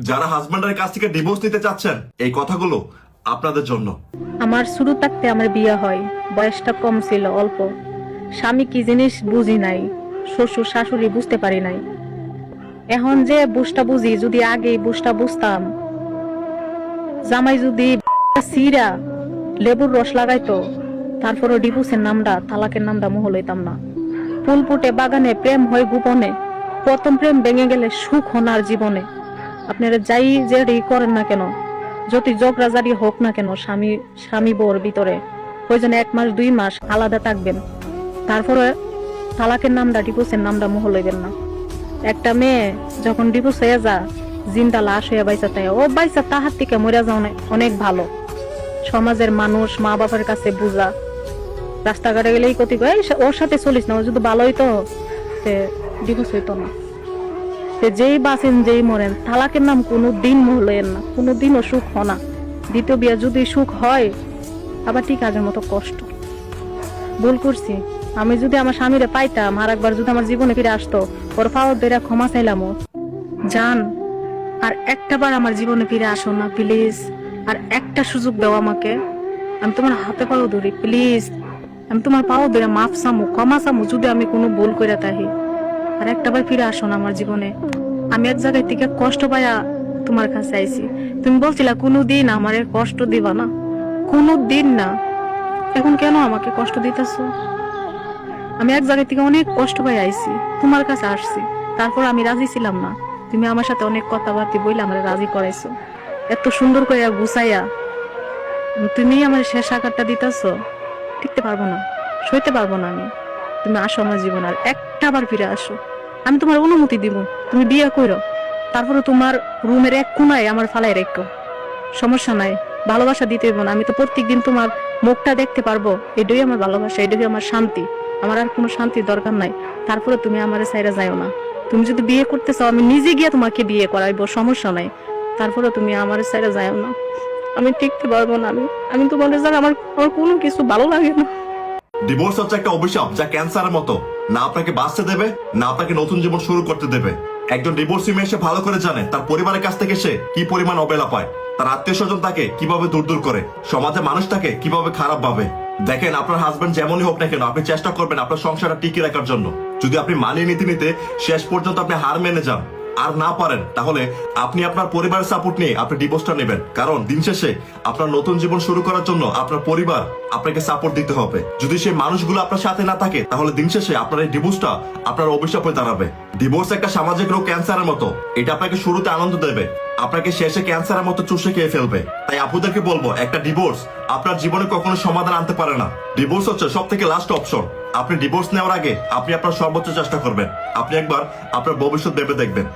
যারা হাজবেন্ডের কাছ থেকে ডিভোর্স নিতে চাচ্ছেন, এই কথাগুলো আপনাদের জন্য। আমার শুরু থাকতে আমার বিয়ে হয়, বয়সটা কম ছিল, অল্প। স্বামী কি জিনিস বুঝি নাই, শ্বশুর শাশুড়ি বুঝতে পারি নাই। এখন যে বুঝটা বুঝি, যদি আগে বুঝটা বুঝতাম, জামাই যদি সিরা লেবুর রস লাগাইতো, তারপরে ডিভোর্সের নামটা, তালাকের নামটা মোহ লইতাম না। ফুল ফুটে বাগানে, প্রেম হয় গোপনে, প্রথম প্রেম ভেঙে গেলে সুখ হনার জীবনে। আপনারা যাই যে করেন না কেন, যত জগরাজারি হোক না কেন, স্বামী বউর ভিতরে প্রয়োজনে 1 মাস 2 মাস আলাদা থাকবেন, তারপরে তালাকের নামটা, ডিভোর্সের নামটা মোহ লইবেন না। একটা মেয়ে যখন ডিভোর্স হয়ে যা, জিন্দা লাশ হয়ে বাইসা তাই, ও বাইসা তাহার থেকে মরে যাওয়া অনেক ভালো। সমাজের মানুষ, মা বাবার কাছে বুঝা, রাস্তাঘাটে গেলেই কতি কয় ওর সাথে চলিস না, ও যদি ভালো হইতো ডিভোর্স হইতো না। যেই বাঁচেন যেই মরেন, তালাকের নাম কোনো দিন মোহ লইয়েন না, কোনো দিনও সুখ হয় না। দ্বিতীয় বিয়ে যদি সুখ হয়, আবার ঠিক আগের মতো কষ্ট। ভুল করছি, আমি যদি আমার স্বামীরে পাইতাম, আর একবার যদি আমার জীবনে ফিরে আসতো, ওর পাওয়ার ধরে ক্ষমা চাইলাম। জান, আর একটাবার আমার জীবনে ফিরে আসো না প্লিজ, আর একটা সুযোগ দাও আমাকে। আমি তোমার হাতে পাও ধরি প্লিজ, আমি তোমার পাও ধরে মাফ চামু, ক্ষমা চামু যদি আমি কোনো ভুল করে থাকি। আর একটাবার ফিরে আসো না আমার জীবনে। আমি এক জায়গায় থেকে কষ্ট পাইয়া তোমার কাছে আইছি, তুমি বলছিলা কোনোদিন আমারে কষ্ট দিবা না, কোনো দিন না। এখন কেন আমাকে কষ্ট দিতেছো? আমি এক জায়গা থেকে অনেক কষ্ট পাই আইছি, তোমার কাছে আসছি, তারপর আমি রাজি ছিলাম না। তুমি আমার সাথে অনেক কথাবার্তা বইলে আমার রাজি করাইছো, এত সুন্দর করে গুছাইয়া। তুমি আমার শেষ আঘাতটা দিতেছো, টিকতে পারবো না, সইতে পারবো না আমি। তুমি আসো আমার জীবন, আর একটা বার ফিরে আসো। আমি তোমার অনুমতি দিব, তুমি বিয়ে করো, তারপরে তোমার রুমের এক কোনায় আমার ফালাই রেখো, সমস্যা নাই। ভালোবাসা দিতে হইব না, আমি তো প্রত্যেকদিন তোমার মুখটা দেখতে পারবো, এটাই আমার ভালোবাসা, এটাই আমার শান্তি। আমার আর কোনো শান্তির দরকার নাই। তারপরে তুমি আমার সাইডে যাইও না। তুমি যদি বিয়ে করতে চাও, আমি নিজে গিয়ে তোমাকে বিয়ে করাইবো, সমস্যা নাই। তারপরে তুমি আমার সাইডে যাইও না, আমি টিকতে পারবো না। আমি তোমাদের জায়গা, আমার আমার কোনো কিছু ভালো লাগে না। ডিভোর্স হচ্ছে একটা অভিশাপ, যা ক্যান্সারের মতো, না আপনাকে বাঁচতে দেবে, না আপনাকে নতুন জীবন শুরু করতে দেবে। একজন ডিভোর্সি মেয়ে সে ভালো করে জানে তার পরিবারের কাছ থেকে সে কি পরিমাণ অবহেলা পায়, তার আত্মীয় স্বজন তাকে কিভাবে দূর করে, সমাজে মানুষ তাকে কিভাবে খারাপ ভাবে। দেখেন, আপনার হাজবেন্ড যেমনই হোক না কেন, আপনি চেষ্টা করবেন আপনার সংসারটা টিকিয়ে রাখার জন্য। যদি আপনি মানিয়ে নিতে নিতে শেষ পর্যন্ত আপনি হার মেনে যান, আর না পারেন, তাহলে আপনি আপনার পরিবারের সাপোর্ট নিয়ে আপনি ডিভোর্সটা নেবেন। কারণ দিন শেষে আপনার নতুন জীবন শুরু করার জন্য আপনার পরিবার আপনাকে সাপোর্ট দিতে হবে। যদি সেই মানুষগুলো আপনার সাথে না থাকে, তাহলে দিন শেষে আপনার এই ডিভোর্সটা আপনার অভিশাপ হয়ে দাঁড়াবে। ডিভোর্স একটা সামাজিক রোগ, ক্যান্সারের মতো। এটা আপনাকে শুরুতে আনন্দ দেবে, আপনাকে শেষে ক্যান্সারের মতো চুষে খেয়ে ফেলবে। তাই আপুদেরকে বলবো, একটা ডিভোর্স আপনার জীবনে কখনো সমাধান আনতে পারে না। ডিভোর্স হচ্ছে সব থেকে লাস্ট অপশন। আপনি ডিভোর্স নেওয়ার আগে আপনি আপনার সর্বোচ্চ চেষ্টা করবেন। আপনি একবার আপনার ভবিষ্যৎ ভেবে দেখবেন।